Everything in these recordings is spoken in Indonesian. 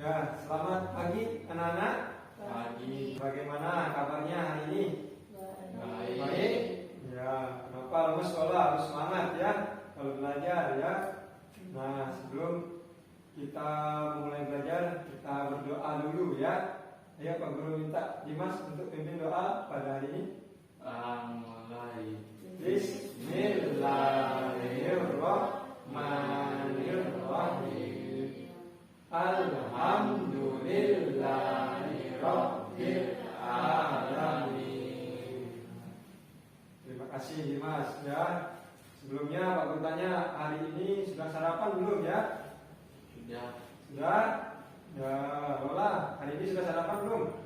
Ya, selamat pagi anak-anak. Pagi. Bagaimana kabarnya hari ini? Baik. Baik. Ya, kenapa harus sekolah harus semangat ya kalau belajar ya. Nah, sebelum kita mulai belajar, kita berdoa dulu ya. Ayo Pak Guru minta Dimas untuk pimpin doa pada hari ini. Mulai. Bismillahirrahmanirrahim. Alhamdulillahirabbil alamin. Terima kasih Dimas ya. Sebelumnya Pak Guru tanya, hari ini sudah sarapan belum ya? Sudah. Sudah? Ya, Lola, hari ini sudah sarapan belum?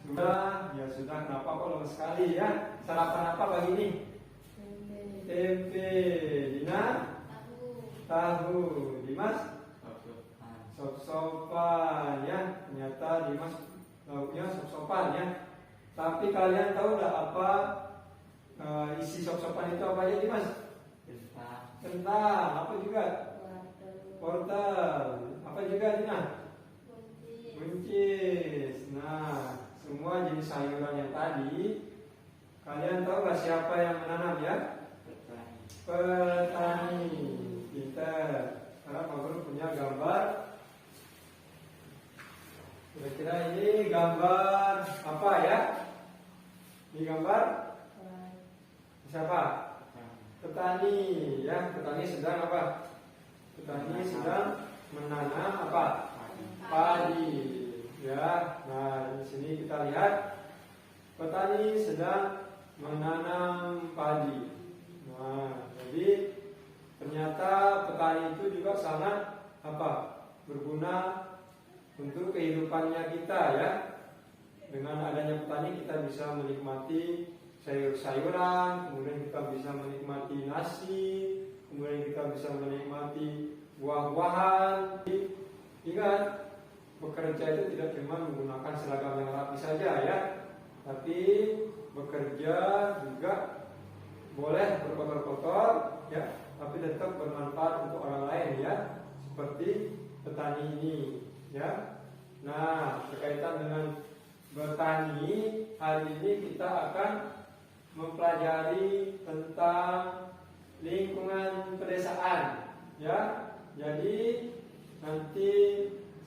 Sudah. Ya sudah, kenapa kok lemes sekali ya? Sarapan apa pagi ini? Tempe. Dina? Tahu. Dimas? Sop-sopan ya. Ternyata Dimas lauknya sop-sopan ya. Tapi kalian tahu nggak apa isi sop-sopan itu apa aja Dimas? Kentang. Apa juga? Wortel. Apa juga Dina? Buncis. Nah, semua jenis sayuran yang tadi kalian tahu nggak siapa yang menanam ya? Petani. Pintar. Karena Pak Guru punya gambar. Kira-kira ini gambar apa ya? Ini gambar siapa? Petani ya. Petani sedang apa? Petani sedang menanam apa? Padi ya. Nah, di sini kita lihat petani sedang menanam padi. Nah, jadi ternyata petani itu juga sangat apa? Berguna untuk kehidupannya kita ya. Dengan adanya petani kita bisa menikmati sayur-sayuran, kemudian kita bisa menikmati nasi, kemudian kita bisa menikmati buah-buahan. Ingat, bekerja itu tidak cuma menggunakan seragam yang rapi saja ya, tapi bekerja juga boleh berkotor-kotor ya, tapi tetap bermanfaat untuk orang lain ya, seperti petani ini ya. Nah, berkaitan dengan bertani, hari ini kita akan mempelajari tentang lingkungan pedesaan ya. Jadi nanti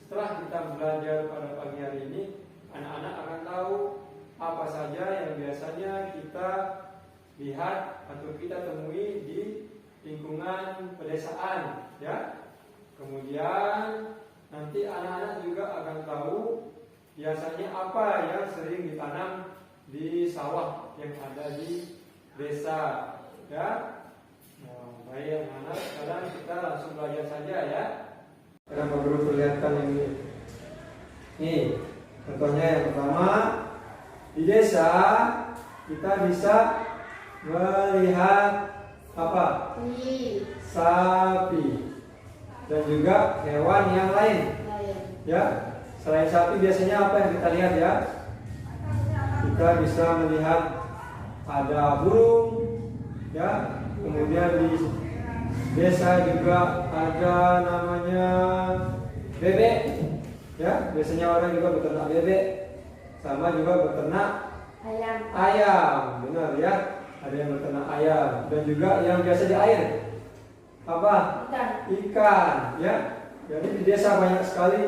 setelah kita belajar pada pagi hari ini, anak-anak akan tahu apa saja yang biasanya kita lihat atau kita temui di lingkungan pedesaan ya. Kemudian nanti anak-anak juga akan tahu biasanya apa yang sering ditanam di sawah yang ada di desa ya. Nah, baik anak-anak, sekarang kita langsung belajar saja ya. Kenapa Guru perlihatkan ini? Nih, contohnya yang pertama, di desa kita bisa melihat apa? Sapi dan juga hewan yang lain. Ya, selain sapi biasanya apa yang kita lihat ya? Kita bisa melihat ada burung, ya. Kemudian di desa juga ada namanya bebek, ya. Biasanya orang juga beternak bebek, sama juga beternak ayam, benar ya. Ada yang beternak ayam dan juga yang biasa di air apa? Ikan, ya. Jadi di desa banyak sekali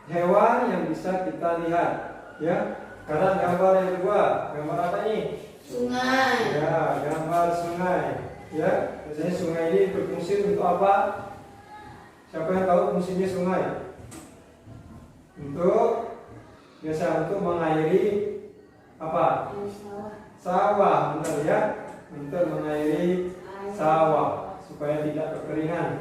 hewan yang bisa kita lihat, ya. Sekarang gambar yang kedua, gambar apa nih? Sungai. Ya, gambar sungai, ya. Biasanya sungai ini berfungsi untuk apa? Siapa yang tahu fungsinya sungai? Biasa untuk mengairi apa? Sawah, benar ya. Untuk mengairi sawah supaya tidak kekeringan,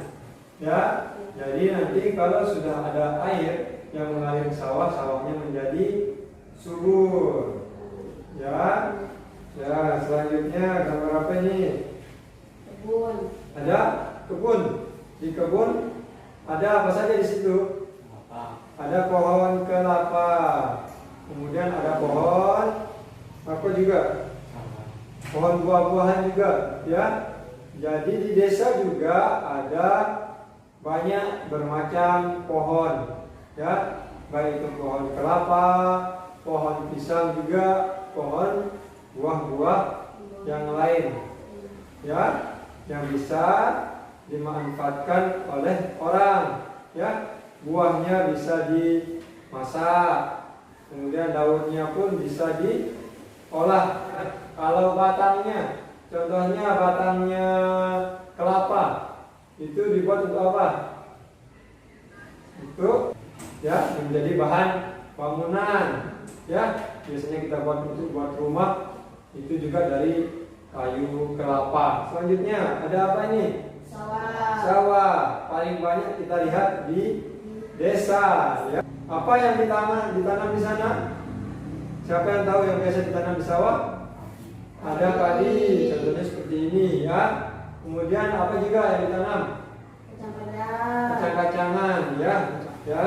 ya. Jadi nanti kalau sudah ada air yang mengalir ke sawah, sawahnya menjadi subur, ya. Ya, selanjutnya gambar apa ini? Kebun. Ada kebun. Di kebun ada apa saja di situ? Ada pohon kelapa. Kemudian ada pohon apa juga? Pohon buah-buahan juga, ya. Jadi di desa juga ada banyak bermacam pohon. ya, baik itu pohon kelapa, pohon pisang juga, pohon buah-buah yang lain, ya, yang bisa dimanfaatkan oleh orang, ya. Buahnya bisa dimasak, kemudian daunnya pun bisa diolah. Kalau batangnya, contohnya batangnya kelapa, itu dibuat untuk apa? Untuk, ya, menjadi bahan bangunan, ya. Biasanya kita buat rumah itu juga dari kayu kelapa. Selanjutnya ada apa ini? Sawah. Sawah. Paling banyak kita lihat di desa, ya. Apa yang ditanam di sana? Siapa yang tahu yang biasa ditanam di sawah? Ada padi, contohnya seperti ini, ya. Kemudian apa juga yang ditanam? Kacang-kacangan, ya. Ya.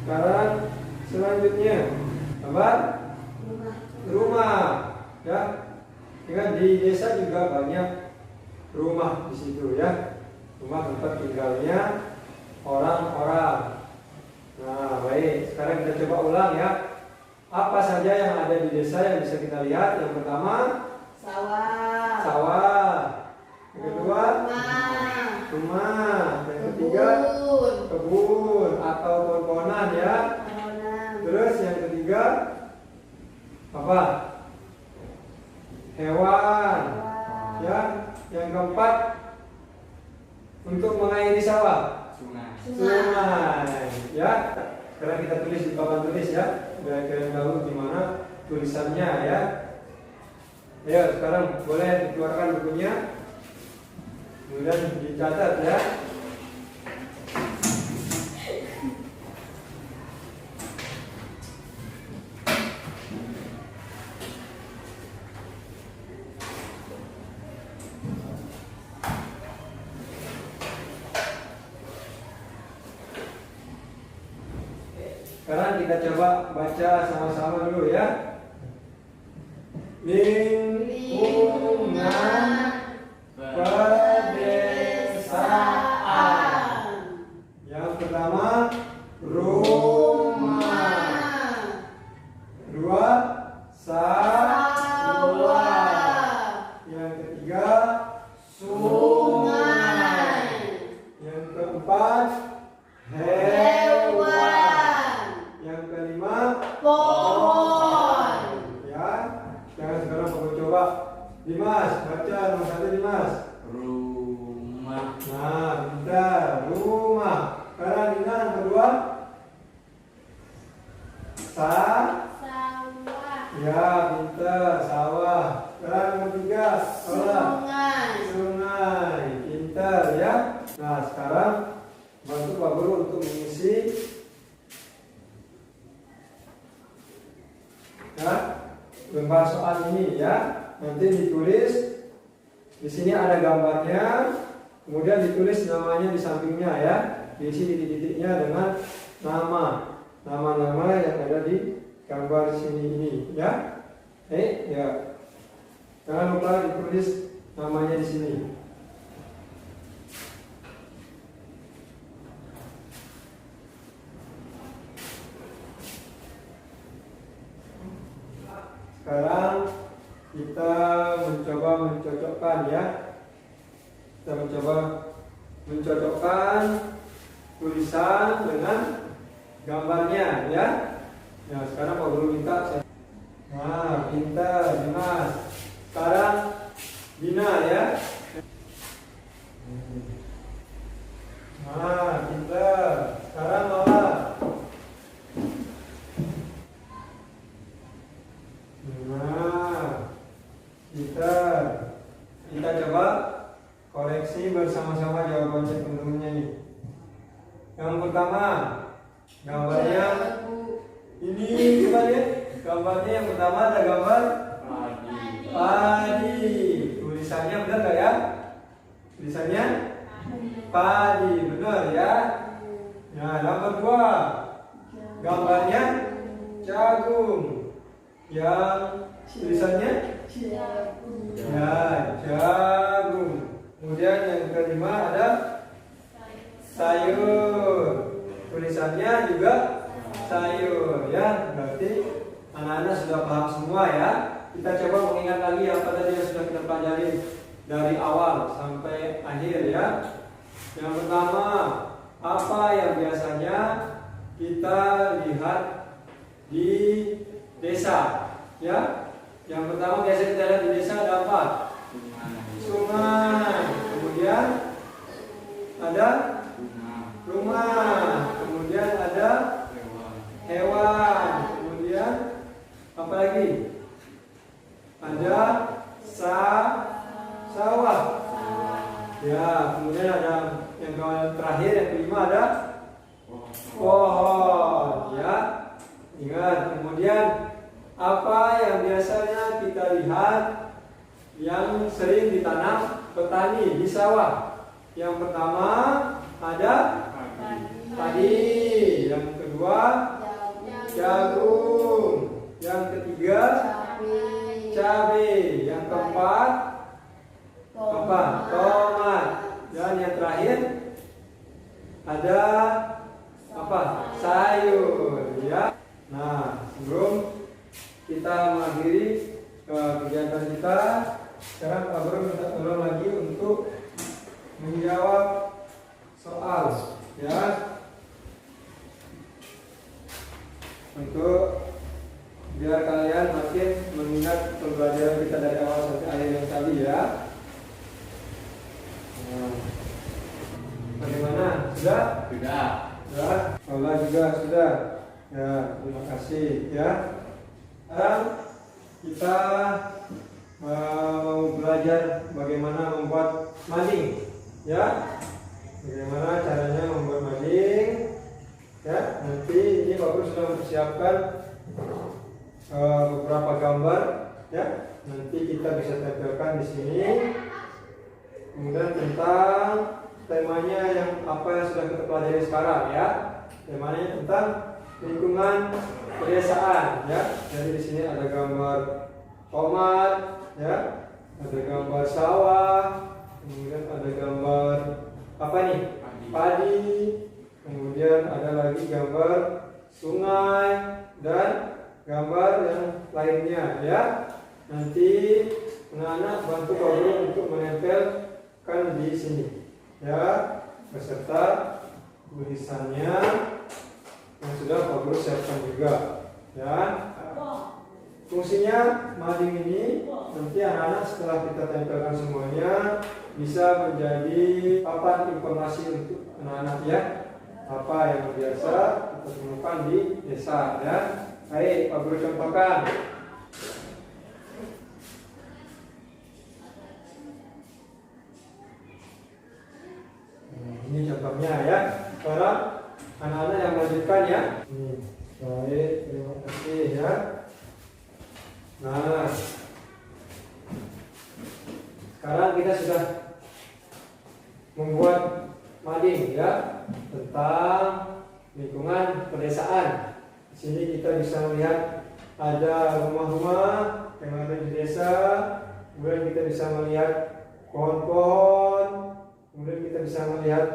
Sekarang selanjutnya apa? Rumah, ya. Dengan di desa juga banyak rumah di situ, ya. Rumah tempat tinggalnya orang-orang. Nah, baik. Sekarang kita coba ulang, ya. Apa saja yang ada di desa yang bisa kita lihat? Yang pertama, Sawah. sawah. Yang kedua, Rumah. rumah. Yang ketiga, Kebun. kebun atau pohon-pohonan, ya. Pohonan. Terus yang ketiga, apa? Hewan, ya. Yang keempat, untuk mengairi sawah, Sungai. sungai, ya. Sekarang kita tulis di papan tulis, ya, biar kalian tahu gimana tulisannya, ya. Ayo, sekarang boleh dikeluarkan bukunya, kemudian dicatat, ya. Sekarang kita coba baca sama-sama dulu, ya. Lingkungan pedesaan. Yang pertama, rumah. Dua, sawah. Yang ketiga, sungai. Yang keempat, hewan. Yang kelima, Pohon. ya. Jangan sekarang kamu coba. Dimas, baca nomor 1, Dimas. Rumah. Nah, bentar, rumah. Sekarang Dina yang kedua, Sawah. ya, pintar, sawah. Sekarang yang ketiga, Sungai. sungai, pintar, ya. Nah, sekarang bantu Pak Guru untuk mengisi, ya, lembar soal ini, ya. Nanti ditulis di sini ada gambarnya, kemudian ditulis namanya di sampingnya, ya. Diisi titik-titiknya dengan nama-nama yang ada di gambar sini ini, ya. Ya. Jangan lupa ditulis namanya di sini. Sekarang kita mencoba mencocokkan, ya. Kita mencoba mencocokkan tulisan dengan gambarnya, ya. Nah, sekarang Pak Guru minta. Nah, pintar, Dimas. Sekarang Dina, ya. Nah, pintar. Sekarang Lola. Nah, kita coba koreksi bersama-sama jawaban teman-temannya nih. Yang pertama, gambarnya ini, coba lihat. Gambarnya yang pertama ada gambar Padi. padi. Tulisannya benar nggak, ya? Tulisannya padi, benar, ya. Nah, nomor 2, gambarnya jagung. Yang tulisannya ya, jagung. Kemudian yang kelima ada sayur. Tulisannya biasanya juga sayur ya. Berarti anak-anak sudah paham semua ya. Kita coba mengingat lagi apa tadi yang sudah kita pelajari dari awal sampai akhir ya. Yang pertama, apa yang biasanya kita lihat di desa ya. Yang pertama biasa kita lihat di desa ada apa? Sungai. Kemudian ada rumah. Kemudian ada hewan. Kemudian apa lagi? Ada sawah. Ya, kemudian ada yang terakhir yang kelima ada pohon. Ya, ingat. Kemudian apa yang biasanya kita lihat yang sering ditanam petani di sawah? Yang pertama ada padi, yang kedua jagung, yang ketiga cabai, yang keempat apa? Tomat, dan yang terakhir ada apa? Sayur ya. Nah, sebelum kita mengakhiri kegiatan kita, sekarang Pak Bro minta tolong lagi untuk menjawab soal ya, untuk biar kalian makin mengingat pembelajaran kita dari awal sampai akhir yang tadi ya. Nah, bagaimana? Sudah? Sudah. Allah juga sudah. Ya, terima kasih ya. Sekarang kita mau belajar bagaimana membuat mading ya. Bagaimana caranya membuat mading ya. Nanti ini Pak Guru sudah mempersiapkan beberapa gambar ya. Nanti kita bisa tempelkan di sini. Kemudian tentang temanya yang apa yang sudah kita pelajari sekarang ya. Temanya tentang lingkungan pedesaan ya. Jadi di sini ada gambar tomat ya, ada gambar sawah, kemudian ada gambar apa nih? Padi. Kemudian ada lagi gambar sungai dan gambar yang lainnya ya. Nanti anak-anak bantu Pak Guru untuk menempelkan di sini ya, beserta tulisannya yang sudah Pak Guru siapkan juga ya. Fungsinya mading ini nanti anak-anak setelah kita tempelkan semuanya bisa menjadi papan informasi untuk anak-anak ya, apa yang biasa kita temukan di desa ya. Baik, Pak Guru contohkan. Ini contohnya ya. Sekarang anak-anak yang melanjutkan ya. Baik, terima kasih ya. Nah, sekarang kita sudah membuat mading ya tentang lingkungan pedesaan. Di sini kita bisa melihat ada rumah-rumah yang ada di desa. Kemudian kita bisa melihat pohon-pohon. Kemudian kita bisa melihat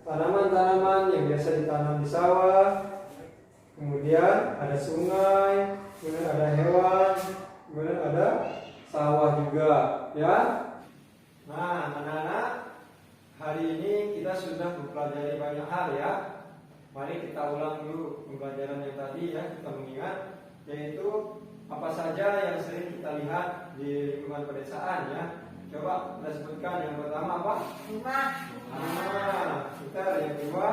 tanaman-tanaman yang biasa ditanam di sawah. Kemudian ada sungai, kemudian ada hewan, kemudian ada sawah juga ya. Nah, anak-anak, hari ini kita sudah mempelajari banyak hal ya. Mari kita ulang dulu pembelajaran yang tadi ya, kita mengingat, yaitu apa saja yang sering kita lihat di lingkungan pedesaan ya. Coba kita sebutkan. Yang pertama apa? Rumah. Kita yang kedua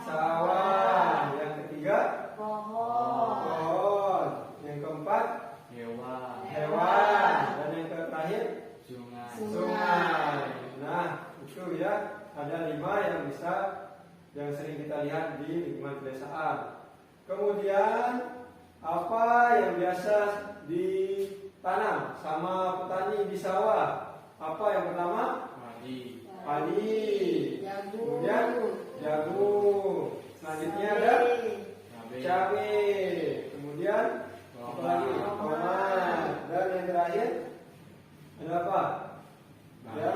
sawah. Yang ketiga pohon. Yang keempat hewan. Dan yang terakhir sungai. Nah, itu ya, ada 5 yang sering kita lihat di lingkungan pedesaan. Kemudian apa yang biasa ditanam sama petani di sawah? Apa yang pertama? Padi. Kemudian jagung. Selanjutnya ada cabai. Kemudian apa lagi? Tomat. Dan yang terakhir ada apa? Ya,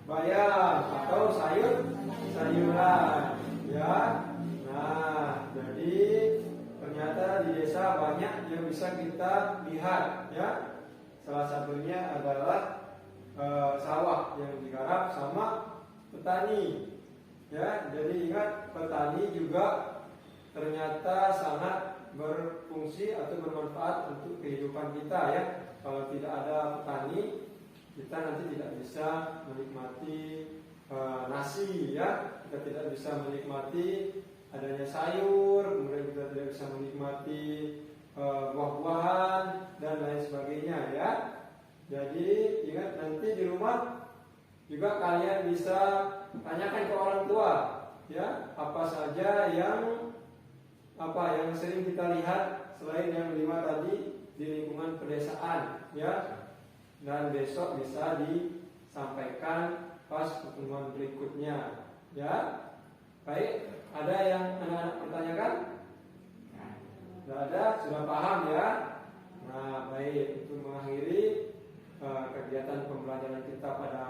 bayam atau sayuran. Ya. Nah, yang bisa kita lihat ya. Salah satunya adalah sawah yang digarap sama petani. Ya, jadi ingat petani juga ternyata sangat berfungsi atau bermanfaat untuk kehidupan kita ya. Kalau tidak ada petani, kita nanti tidak bisa menikmati nasi ya. Kita tidak bisa menikmati adanya sayur, kemudian kita tidak bisa menikmati buah-buahan dan lain sebagainya ya. Jadi ingat nanti di rumah juga kalian bisa tanyakan ke orang tua ya, apa saja yang sering kita lihat selain yang 5 tadi di lingkungan pedesaan ya. Dan besok bisa disampaikan pas pertemuan berikutnya ya. Baik, ada yang anak-anak pertanyakan? Tidak ada, sudah paham ya. Nah baik, untuk mengakhiri kegiatan pembelajaran kita pada